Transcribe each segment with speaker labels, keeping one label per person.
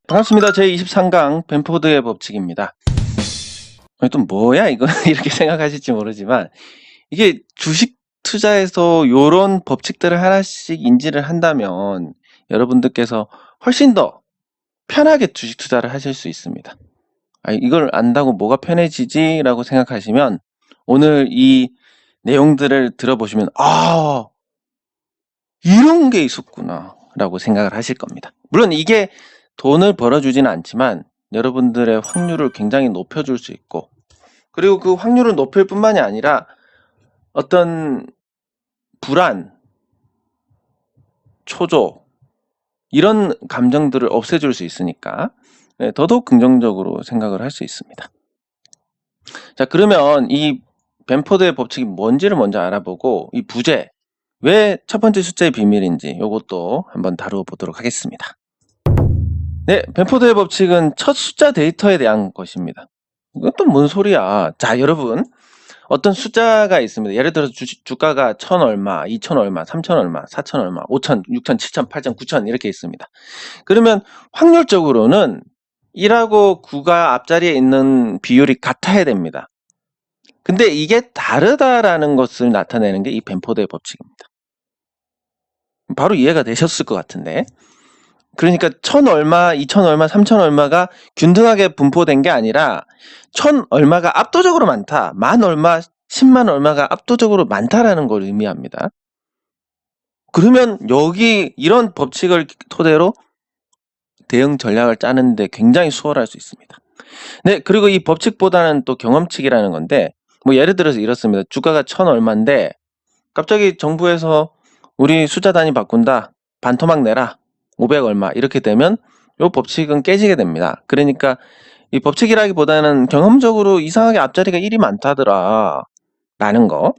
Speaker 1: 반갑습니다. 제23강 벤포드의 법칙입니다. 또 뭐야 이거 이렇게 생각하실지 모르지만 이게 주식 투자에서 요런 법칙들을 하나씩 인지를 한다면 여러분들께서 훨씬 더 편하게 주식 투자를 하실 수 있습니다. 이걸 안다고 뭐가 편해지지? 라고 생각하시면 오늘 이 내용들을 들어보시면 이런 게 있었구나 라고 생각을 하실 겁니다. 물론 이게 돈을 벌어주지는 않지만 여러분들의 확률을 굉장히 높여줄 수 있고, 그리고 그 확률을 높일 뿐만이 아니라 어떤 불안, 초조 이런 감정들을 없애줄 수 있으니까 더더욱 긍정적으로 생각을 할 수 있습니다. 자, 그러면 이 벤포드의 법칙이 뭔지를 먼저 알아보고 이 부재, 왜 첫 번째 숫자의 비밀인지 이것도 한번 다루어보도록 하겠습니다. 네, 벤포드의 법칙은 첫 숫자 데이터에 대한 것입니다. 이건 또 뭔 소리야. 자, 여러분, 어떤 숫자가 있습니다. 예를 들어서 주가가 1000 얼마, 2000 얼마, 3000 얼마, 4000 얼마, 5000, 6000, 7000, 8000, 9000 이렇게 있습니다. 그러면 확률적으로는 1하고 9가 앞자리에 있는 비율이 같아야 됩니다. 근데 이게 다르다라는 것을 나타내는 게 이 벤포드의 법칙입니다. 바로 이해가 되셨을 것 같은데, 그러니까 1000 얼마, 2000 얼마, 3000 얼마가 균등하게 분포된 게 아니라 1000 얼마가 압도적으로 많다, 10,000 얼마, 10만 얼마가 압도적으로 많다라는 걸 의미합니다. 그러면 여기 이런 법칙을 토대로 대응 전략을 짜는데 굉장히 수월할 수 있습니다. 네, 그리고 이 법칙보다는 또 경험칙이라는 건데, 뭐 예를 들어서 이렇습니다. 주가가 1000 얼마인데 갑자기 정부에서 우리 숫자 단위 바꾼다, 반토막 내라, 500 얼마 이렇게 되면 이 법칙은 깨지게 됩니다. 그러니까 이 법칙이라기보다는 경험적으로 이상하게 앞자리가 1이 많다더라 라는 거,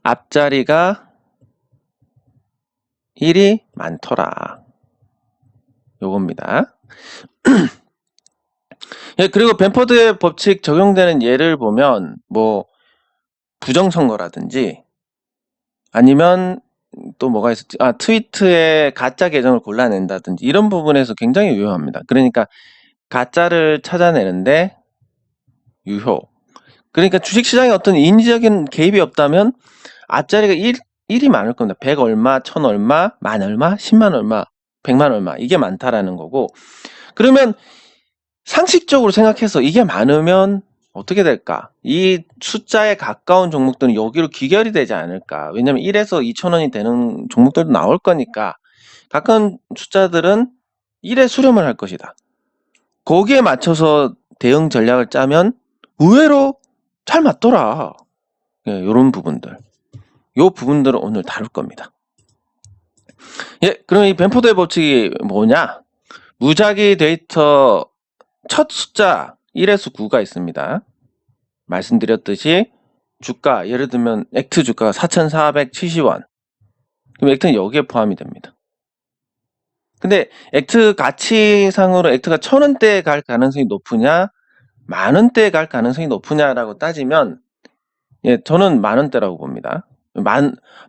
Speaker 1: 앞자리가 1이 많더라, 요겁니다. 예, 그리고 벤포드의 법칙 적용되는 예를 보면 뭐 부정선거라든지 아니면 또 뭐가 있었지? 트위트에 가짜 계정을 골라낸다든지 이런 부분에서 굉장히 유효합니다. 그러니까 가짜를 찾아내는데 유효. 그러니까 주식시장에 어떤 인지적인 개입이 없다면 앞자리가 1이 많을 겁니다. 100 얼마, 1000 얼마, 10,000 얼마, 10만 얼마, 100만 얼마, 이게 많다라는 거고, 그러면 상식적으로 생각해서 이게 많으면 어떻게 될까? 이 숫자에 가까운 종목들은 여기로 귀결이 되지 않을까? 왜냐면 1에서 2,000원이 되는 종목들도 나올 거니까 가까운 숫자들은 1에 수렴을 할 것이다. 거기에 맞춰서 대응 전략을 짜면 의외로 잘 맞더라. 예, 이런 부분들. 요 부분들을 오늘 다룰 겁니다. 예, 그럼 이 벤포드의 법칙이 뭐냐? 무작위 데이터 첫 숫자 1에서 9가 있습니다. 말씀드렸듯이 주가, 예를 들면 액트 주가가 4,470원. 그럼 액트는 여기에 포함이 됩니다. 근데 액트 가치상으로 액트가 1,000원대에 갈 가능성이 높으냐, 만원대에 갈 가능성이 높으냐라고 따지면, 예, 저는 만원대라고 봅니다.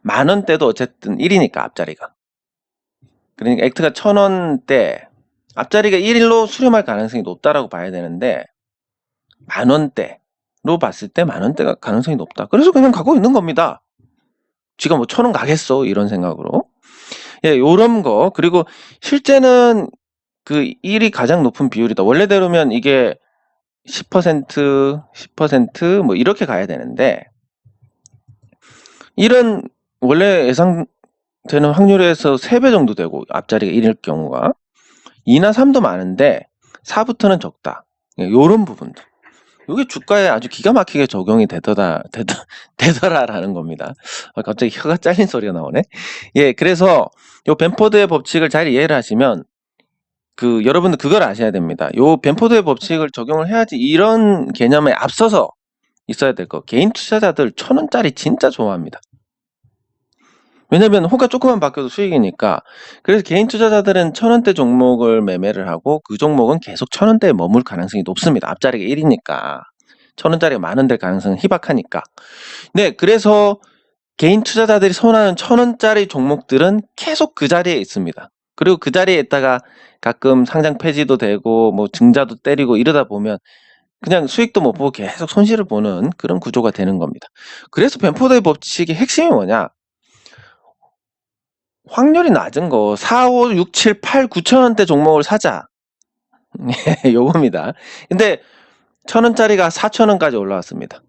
Speaker 1: 만원대도 어쨌든 1이니까 앞자리가. 그러니까 액트가 1,000원대, 앞자리가 1로 수렴할 가능성이 높다라고 봐야 되는데, 만원대로 봤을 때 만원대가 가능성이 높다. 그래서 그냥 가고 있는 겁니다. 쥐가 뭐 1,000원 가겠어, 이런 생각으로. 예, 요런 거. 그리고 실제는 그 1이 가장 높은 비율이다. 원래대로면 이게 10%, 10%뭐 이렇게 가야 되는데, 1은 원래 예상되는 확률에서 3배 정도 되고, 앞자리가 1일 경우가 2나 3도 많은데 4부터는 적다. 예, 요런 부분들. 이게 주가에 아주 기가 막히게 적용이 되더라라는 겁니다. 갑자기 혀가 잘린 소리가 나오네. 예, 그래서 요 벤포드의 법칙을 잘 이해를 하시면 여러분들 그걸 아셔야 됩니다. 요 벤포드의 법칙을 적용을 해야지 이런 개념에 앞서서 있어야 될 거. 개인 투자자들 1,000원짜리 진짜 좋아합니다. 왜냐면 호가 조금만 바뀌어도 수익이니까. 그래서 개인 투자자들은 1,000원대 종목을 매매를 하고 그 종목은 계속 1,000원대에 머물 가능성이 높습니다. 앞자리가 1이니까. 1,000원짜리가 만원 될 가능성은 희박하니까. 네, 그래서 개인 투자자들이 선호하는 1,000원짜리 종목들은 계속 그 자리에 있습니다. 그리고 그 자리에 있다가 가끔 상장 폐지도 되고 뭐 증자도 때리고 이러다 보면 그냥 수익도 못 보고 계속 손실을 보는 그런 구조가 되는 겁니다. 그래서 벤포드의 법칙의 핵심이 뭐냐? 확률이 낮은 거 4, 5, 6, 7, 8, 9천 원대 종목을 사자. 요겁니다. 근데 1,000원짜리가 4,000원까지 올라왔습니다.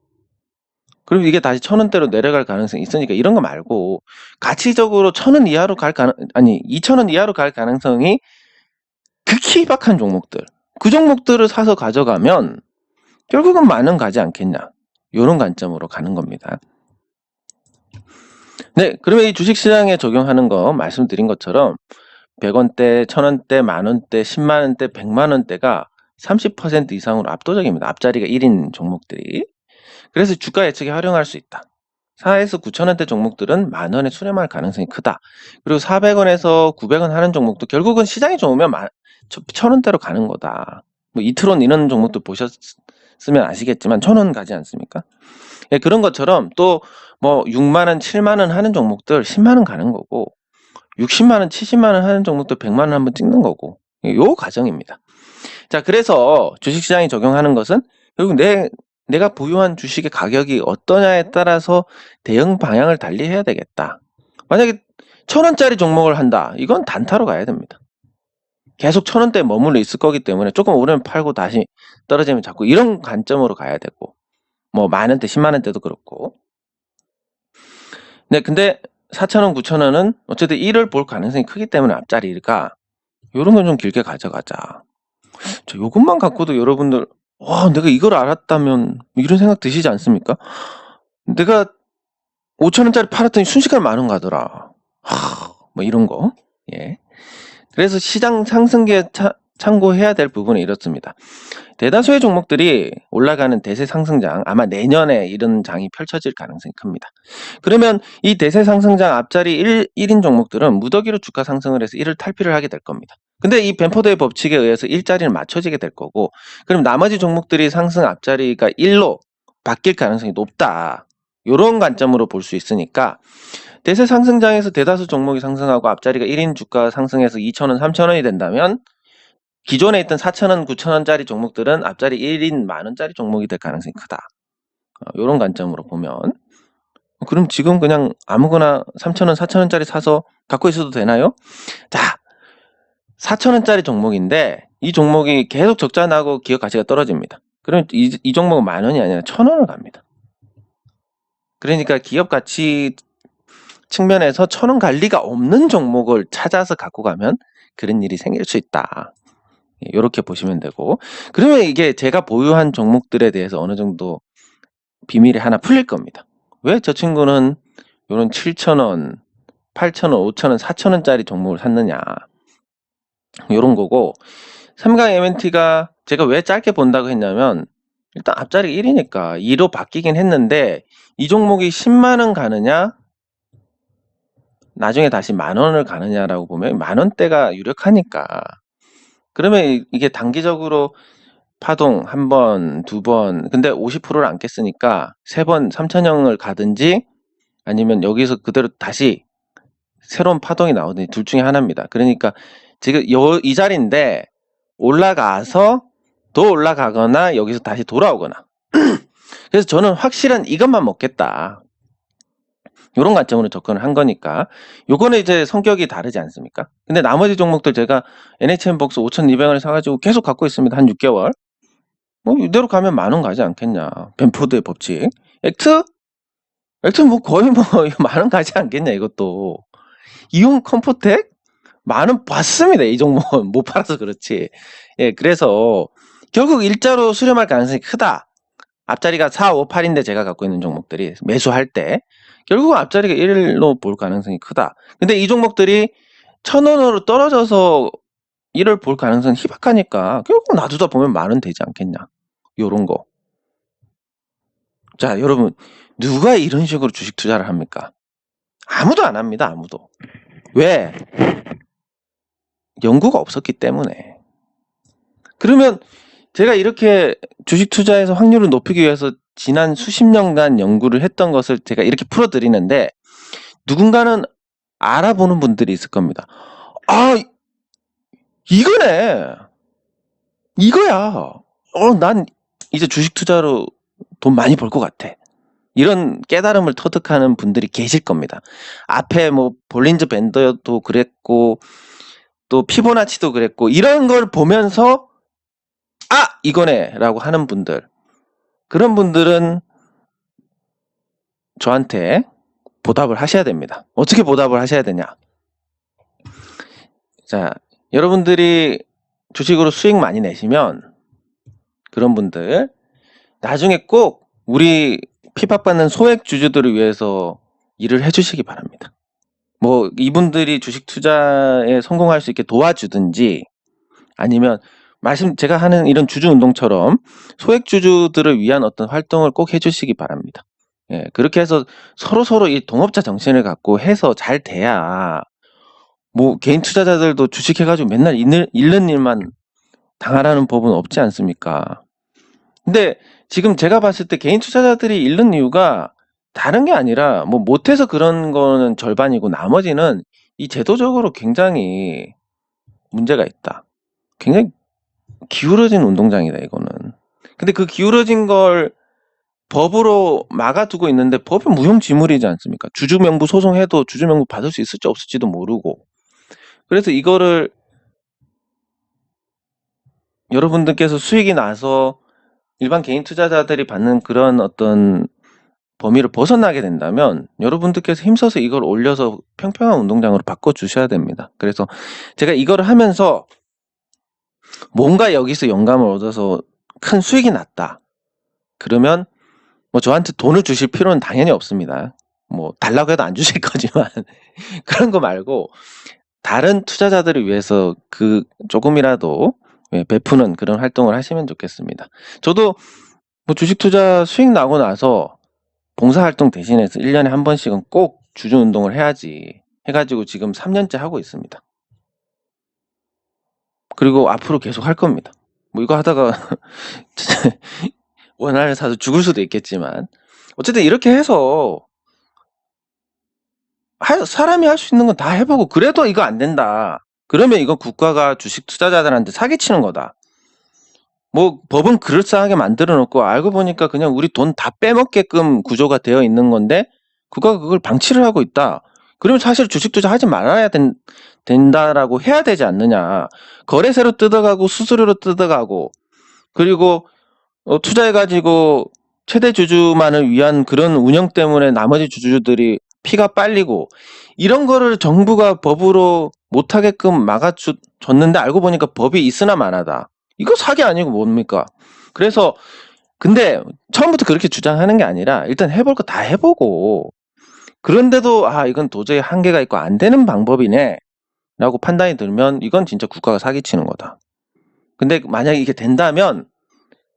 Speaker 1: 그럼 이게 다시 1,000원대로 내려갈 가능성이 있으니까 이런 거 말고 가치적으로 1,000원 이하로 갈 2,000원 이하로 갈 가능성이 극히 희박한 종목들, 그 종목들을 사서 가져가면 결국은 10,000원 가지 않겠냐, 이런 관점으로 가는 겁니다. 네, 그러면 이 주식시장에 적용하는 거 말씀드린 것처럼 100원대, 1,000원대, 만원대, 10만원대, 100만원대가 30% 이상으로 압도적입니다. 앞자리가 1인 종목들이. 그래서 주가 예측에 활용할 수 있다. 4에서 9,000원대 종목들은 10,000원에 수렴할 가능성이 크다. 그리고 400원에서 900원 하는 종목도 결국은 시장이 좋으면 1,000원대로 가는 거다. 뭐 이트론 이런 종목도 보셨으면 아시겠지만 1,000원 가지 않습니까? 예, 그런 것처럼 또 뭐 6만원, 7만원 하는 종목들 10만원 가는 거고, 60만원, 70만원 하는 종목들 100만원 한번 찍는 거고, 요 과정입니다. 자, 그래서 주식시장에 적용하는 것은 결국 내가 보유한 주식의 가격이 어떠냐에 따라서 대응 방향을 달리 해야 되겠다. 만약에 1,000원짜리 종목을 한다, 이건 단타로 가야 됩니다. 계속 1,000원대에 머물러 있을 거기 때문에 조금 오르면 팔고 다시 떨어지면 잡고, 이런 관점으로 가야 되고, 뭐 만원대, 10만원대도 그렇고. 네, 근데 4,000원, 9,000원은 어쨌든 1을 볼 가능성이 크기 때문에 앞자리가 요런 건 좀 길게 가져가자. 자, 요것만 갖고도 여러분들 와, 내가 이걸 알았다면 이런 생각 드시지 않습니까? 내가 5,000원짜리 팔았더니 순식간에 10,000원 가더라. 뭐 이런 거. 예. 그래서 시장 상승기에 참고해야 될 부분은 이렇습니다. 대다수의 종목들이 올라가는 대세 상승장, 아마 내년에 이런 장이 펼쳐질 가능성이 큽니다. 그러면 이 대세 상승장 앞자리 1인 종목들은 무더기로 주가 상승을 해서 1을 탈피를 하게 될 겁니다. 근데 이 벤포드의 법칙에 의해서 1자리는 맞춰지게 될 거고, 그럼 나머지 종목들이 상승 앞자리가 1로 바뀔 가능성이 높다, 이런 관점으로 볼 수 있으니까 대세 상승장에서 대다수 종목이 상승하고 앞자리가 1인 주가 상승해서 2,000원, 3,000원이 된다면 기존에 있던 4,000원, 9,000원짜리 종목들은 앞자리 1인 10,000원짜리 종목이 될 가능성이 크다. 이런 관점으로 보면, 그럼 지금 그냥 아무거나 3,000원, 4,000원짜리 사서 갖고 있어도 되나요? 자, 4,000원짜리 종목인데 이 종목이 계속 적자 나고 기업 가치가 떨어집니다. 그럼 이 종목은 10,000원이 아니라 1,000원을 갑니다. 그러니까 기업 가치 측면에서 1,000원 갈 리가 없는 종목을 찾아서 갖고 가면 그런 일이 생길 수 있다. 이렇게 보시면 되고, 그러면 이게 제가 보유한 종목들에 대해서 어느 정도 비밀이 하나 풀릴 겁니다. 왜 저 친구는 이런 7,000원, 8,000원, 5,000원, 4,000원짜리 종목을 샀느냐, 이런 거고, 삼강 MNT가 제가 왜 짧게 본다고 했냐면, 일단 앞자리가 1이니까 2로 바뀌긴 했는데 이 종목이 10만원 가느냐 나중에 다시 10,000원을 가느냐라고 보면 10,000원대가 유력하니까, 그러면 이게 단기적으로 파동 한 번, 두 번, 근데 50%를 안 깼으니까 3번 3,000원을 가든지 아니면 여기서 그대로 다시 새로운 파동이 나오든지 둘 중에 하나입니다. 그러니까 지금 이 자리인데 올라가서 더 올라가거나 여기서 다시 돌아오거나 그래서 저는 확실한 이것만 먹겠다, 이런 관점으로 접근을 한 거니까 요거는 이제 성격이 다르지 않습니까? 근데 나머지 종목들 제가 NHN복스 5,200원에 사가지고 계속 갖고 있습니다. 한 6개월. 뭐 이대로 가면 10,000원 가지 않겠냐. 벤포드의 법칙. 액트 뭐 거의 뭐 10,000원 가지 않겠냐 이것도. 이용 컴포텍 10,000원 봤습니다. 이 종목은 못 팔아서 그렇지. 예, 그래서 결국 일자로 수렴할 가능성이 크다. 앞자리가 4, 5, 8인데 제가 갖고 있는 종목들이 매수할 때 결국 앞자리가 1로 볼 가능성이 크다. 근데 이 종목들이 1,000원으로 떨어져서 1을 볼 가능성이 희박하니까 결국 놔두다 보면 10,000원 되지 않겠냐, 요런 거. 자, 여러분, 누가 이런 식으로 주식 투자를 합니까? 아무도 안 합니다. 아무도. 왜? 연구가 없었기 때문에. 그러면 제가 이렇게 주식 투자에서 확률을 높이기 위해서 지난 수십 년간 연구를 했던 것을 제가 이렇게 풀어드리는데 누군가는 알아보는 분들이 있을 겁니다. 아, 이거네. 이거야. 난 이제 주식 투자로 돈 많이 벌 것 같아. 이런 깨달음을 터득하는 분들이 계실 겁니다. 앞에 뭐 볼린저 밴더도 그랬고 또 피보나치도 그랬고 이런 걸 보면서 이거네라고 하는 분들, 그런 분들은 저한테 보답을 하셔야 됩니다. 어떻게 보답을 하셔야 되냐? 자, 여러분들이 주식으로 수익 많이 내시면 그런 분들 나중에 꼭 우리 핍박받는 소액 주주들을 위해서 일을 해주시기 바랍니다. 뭐 이분들이 주식 투자에 성공할 수 있게 도와주든지 아니면 제가 하는 이런 주주 운동처럼 소액 주주들을 위한 어떤 활동을 꼭 해주시기 바랍니다. 예, 그렇게 해서 서로 이 동업자 정신을 갖고 해서 잘 돼야 뭐 개인 투자자들도 주식해가지고 맨날 잃는 일만 당하라는 법은 없지 않습니까? 근데 지금 제가 봤을 때 개인 투자자들이 잃는 이유가 다른 게 아니라 뭐 못해서 그런 거는 절반이고 나머지는 이 제도적으로 굉장히 문제가 있다. 굉장히 기울어진 운동장이다 이거는. 근데 그 기울어진 걸 법으로 막아두고 있는데 법이 무용지물이지 않습니까? 주주명부 소송해도 주주명부 받을 수 있을지 없을지도 모르고. 그래서 이거를 여러분들께서 수익이 나서 일반 개인 투자자들이 받는 그런 어떤 범위를 벗어나게 된다면 여러분들께서 힘써서 이걸 올려서 평평한 운동장으로 바꿔주셔야 됩니다. 그래서 제가 이거를 하면서 뭔가 여기서 영감을 얻어서 큰 수익이 났다. 그러면 뭐 저한테 돈을 주실 필요는 당연히 없습니다. 뭐 달라고 해도 안 주실 거지만 그런 거 말고 다른 투자자들을 위해서 그 조금이라도 베푸는 그런 활동을 하시면 좋겠습니다. 저도 뭐 주식 투자 수익 나고 나서 봉사활동 대신해서 1년에 한 번씩은 꼭 주주운동을 해야지 해가지고 지금 3년째 하고 있습니다. 그리고 앞으로 계속 할 겁니다. 뭐 이거 하다가 원화를 사서 죽을 수도 있겠지만 어쨌든 이렇게 해서 사람이 할 수 있는 건 다 해보고 그래도 이거 안 된다. 그러면 이거 국가가 주식 투자자들한테 사기치는 거다. 뭐 법은 그럴싸하게 만들어 놓고 알고 보니까 그냥 우리 돈 다 빼먹게끔 구조가 되어 있는 건데 국가가 그걸 방치를 하고 있다. 그러면 사실 주식 투자 하지 말아야 된다라고 해야 되지 않느냐. 거래세로 뜯어가고 수수료로 뜯어가고 그리고 투자해가지고 최대 주주만을 위한 그런 운영 때문에 나머지 주주들이 피가 빨리고 이런 거를 정부가 법으로 못하게끔 막아줬는데 알고 보니까 법이 있으나 마나다. 이거 사기 아니고 뭡니까? 그래서 근데 처음부터 그렇게 주장하는 게 아니라 일단 해볼 거 다 해보고 그런데도 이건 도저히 한계가 있고 안 되는 방법이네 라고 판단이 들면 이건 진짜 국가가 사기치는 거다. 근데 만약에 이게 된다면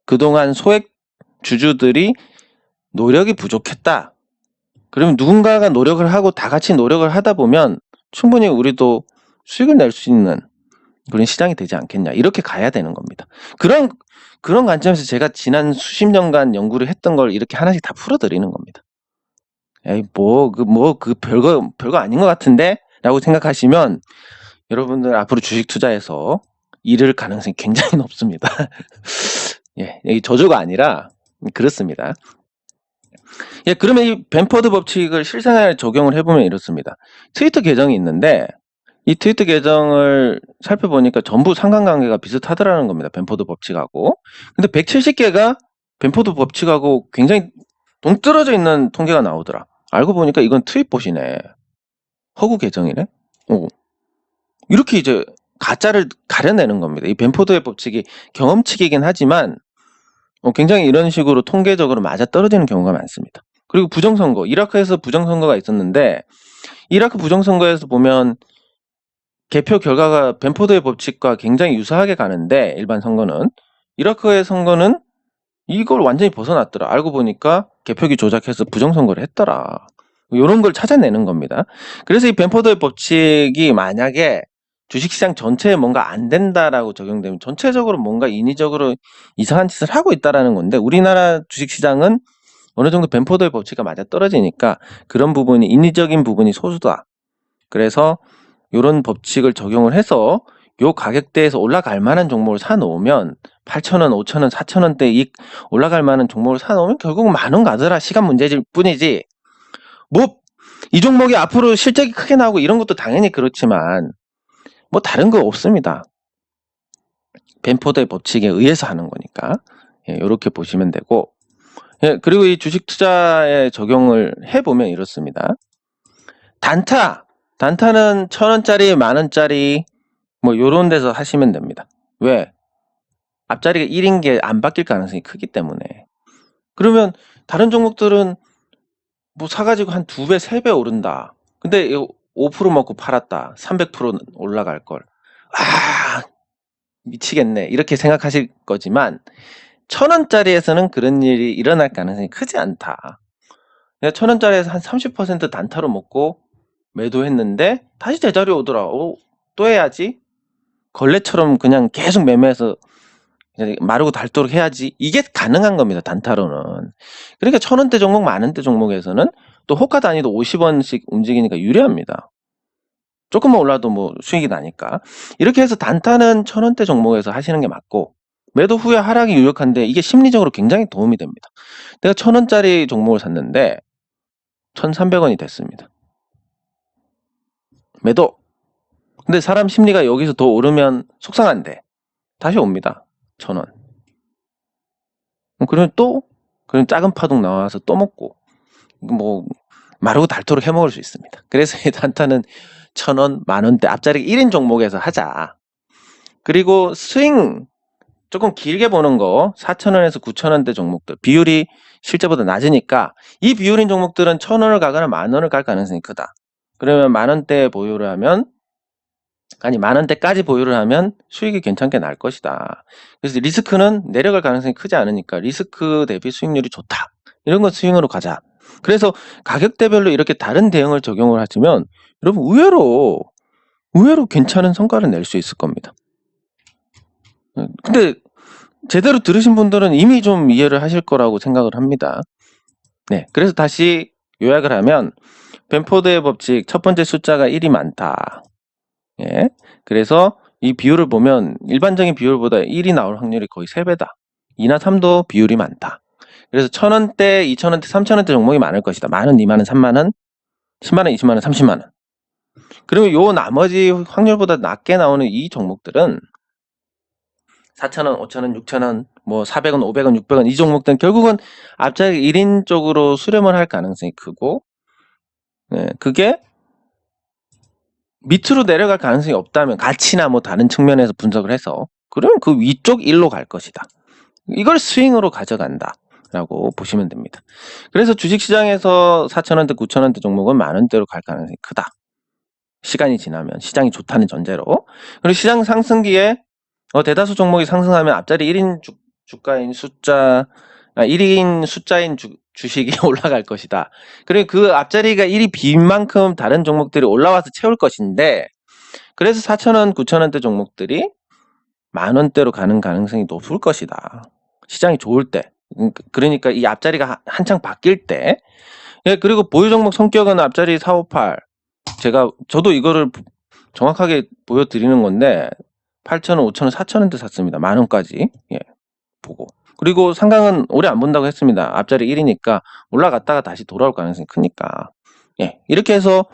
Speaker 1: 그동안 소액 주주들이 노력이 부족했다. 그러면 누군가가 노력을 하고 다 같이 노력을 하다 보면 충분히 우리도 수익을 낼 수 있는 그런 시장이 되지 않겠냐. 이렇게 가야 되는 겁니다. 그런 관점에서 제가 지난 수십 년간 연구를 했던 걸 이렇게 하나씩 다 풀어드리는 겁니다. 에이, 별거 아닌 것 같은데? 라고 생각하시면 여러분들 앞으로 주식 투자에서 잃을 가능성이 굉장히 높습니다. 예, 이 저조가 아니라 그렇습니다. 예, 그러면 이 벤포드 법칙을 실생활에 적용을 해보면 이렇습니다. 트위터 계정이 있는데 이 트위터 계정을 살펴보니까 전부 상관관계가 비슷하더라는 겁니다. 벤포드 법칙하고. 근데 170개가 벤포드 법칙하고 굉장히 동떨어져 있는 통계가 나오더라. 알고 보니까 이건 트윗봇이네. 허구 계정이네. 이렇게 이제 가짜를 가려내는 겁니다. 이 벤포드의 법칙이 경험칙이긴 하지만 굉장히 이런 식으로 통계적으로 맞아떨어지는 경우가 많습니다. 그리고 부정선거, 이라크에서 부정선거가 있었는데 이라크 부정선거에서 보면 개표 결과가 벤포드의 법칙과 굉장히 유사하게 가는데 일반 선거는 이라크의 선거는 이걸 완전히 벗어났더라. 알고 보니까 개표기 조작해서 부정선거를 했더라. 이런 걸 찾아내는 겁니다. 그래서 이 벤포드의 법칙이 만약에 주식시장 전체에 뭔가 안 된다라고 적용되면 전체적으로 뭔가 인위적으로 이상한 짓을 하고 있다라는 건데 우리나라 주식시장은 어느 정도 벤포드의 법칙과 맞아떨어지니까 그런 부분이 인위적인 부분이 소수다. 그래서 이런 법칙을 적용을 해서 요 가격대에서 올라갈 만한 종목을 사놓으면 8,000원, 5,000원, 4,000원대 이 올라갈 만한 종목을 사놓으면 결국 만원 가더라. 시간 문제일 뿐이지. 뭐 이 종목이 앞으로 실적이 크게 나오고 이런 것도 당연히 그렇지만 뭐 다른 거 없습니다. 벤포드의 법칙에 의해서 하는 거니까. 예, 이렇게 보시면 되고. 예, 그리고 이 주식 투자에 적용을 해보면 이렇습니다. 단타는 1,000원짜리, 만원짜리 뭐 요런 데서 하시면 됩니다. 왜? 앞자리가 1인 게 안 바뀔 가능성이 크기 때문에. 그러면 다른 종목들은 뭐 사가지고 한 2배, 3배 오른다. 근데 5% 먹고 팔았다. 300% 올라갈 걸. 아, 미치겠네. 이렇게 생각하실 거지만 1,000원짜리에서는 그런 일이 일어날 가능성이 크지 않다. 1,000원짜리에서 한 30% 단타로 먹고 매도했는데 다시 제자리 오더라. 또 해야지. 걸레처럼 그냥 계속 매매해서 마르고 닳도록 해야지. 이게 가능한 겁니다. 단타로는. 그러니까 1,000원대 종목, 만원대 종목에서는 또 호가 단위도 50원씩 움직이니까 유리합니다. 조금만 올라도 뭐 수익이 나니까. 이렇게 해서 단타는 1,000원대 종목에서 하시는 게 맞고, 매도 후에 하락이 유력한데 이게 심리적으로 굉장히 도움이 됩니다. 내가 1,000원짜리 종목을 샀는데 1,300원이 됐습니다. 매도. 근데 사람 심리가 여기서 더 오르면 속상한데 다시 옵니다. 1,000원. 그러면 그럼 작은 파동 나와서 또 먹고 뭐 마르고 닳도록 해먹을 수 있습니다. 그래서 이 단타는 1,000원, 만원대 앞자리 1인 종목에서 하자. 그리고 스윙 조금 길게 보는 거 4,000원에서 9,000원대 종목들 비율이 실제보다 낮으니까 이 비율인 종목들은 1,000원을 가거나 만원을 갈 가능성이 크다. 그러면 만원대 보유를 하면 만원대까지 보유를 하면 수익이 괜찮게 날 것이다. 그래서 리스크는 내려갈 가능성이 크지 않으니까 리스크 대비 수익률이 좋다. 이런 건 스윙으로 가자. 그래서 가격대별로 이렇게 다른 대응을 적용을 하시면 여러분 의외로 괜찮은 성과를 낼 수 있을 겁니다. 근데 제대로 들으신 분들은 이미 좀 이해를 하실 거라고 생각을 합니다. 네, 그래서 다시 요약을 하면 벤포드의 법칙 첫 번째 숫자가 1이 많다. 예, 그래서 이 비율을 보면 일반적인 비율보다 1이 나올 확률이 거의 3배다. 2나 3도 비율이 많다. 그래서 1,000원대, 2,000원대, 3,000원대 종목이 많을 것이다. 만원, 2만원, 3만원, 10만원, 20만원, 30만원. 그러면 요 나머지 확률보다 낮게 나오는 이 종목들은 4,000원, 5,000원, 6,000원, 뭐 400원, 500원, 600원 이 종목들은 결국은 앞자리 1인 쪽으로 수렴을 할 가능성이 크고, 네, 그게 밑으로 내려갈 가능성이 없다면 가치나 뭐 다른 측면에서 분석을 해서 그러면 그 위쪽 1로 갈 것이다. 이걸 스윙으로 가져간다 라고 보시면 됩니다. 그래서 주식시장에서 4,000원대 9,000원대 종목은 만원대로 갈 가능성이 크다. 시간이 지나면 시장이 좋다는 전제로. 그리고 시장 상승기에 대다수 종목이 상승하면 앞자리 1인 주가인 1인 숫자인 주식이 올라갈 것이다. 그리고 그 앞자리가 1이 빈 만큼 다른 종목들이 올라와서 채울 것인데, 그래서 4,000원, 9,000원대 종목들이 만원대로 가는 가능성이 높을 것이다. 시장이 좋을 때. 그러니까 이 앞자리가 한창 바뀔 때. 예, 그리고 보유 종목 성격은 앞자리 4, 5, 8. 저도 이거를 정확하게 보여드리는 건데, 8,000원, 5,000원, 4,000원대 샀습니다. 만원까지. 예, 보고. 그리고 상강은 오래 안 본다고 했습니다. 앞자리 1이니까 올라갔다가 다시 돌아올 가능성이 크니까. 예, 이렇게 해서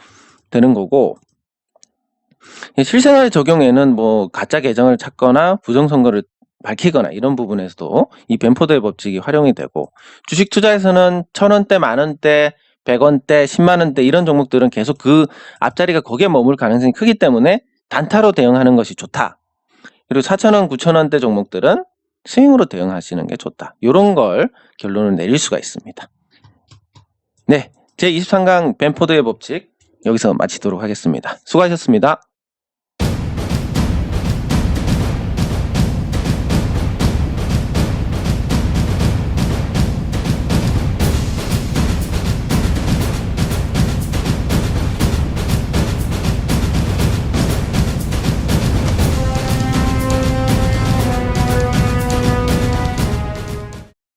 Speaker 1: 되는 거고, 실생활 적용에는 뭐 가짜 계정을 찾거나 부정선거를 밝히거나 이런 부분에서도 이 벤포드의 법칙이 활용이 되고, 주식 투자에서는 1,000원대, 만원대, 100원대, 10만원대 이런 종목들은 계속 그 앞자리가 거기에 머물 가능성이 크기 때문에 단타로 대응하는 것이 좋다. 그리고 4,000원, 9,000원대 종목들은 스윙으로 대응하시는 게 좋다. 이런 걸 결론을 내릴 수가 있습니다. 네, 제23강 벤포드의 법칙 여기서 마치도록 하겠습니다. 수고하셨습니다.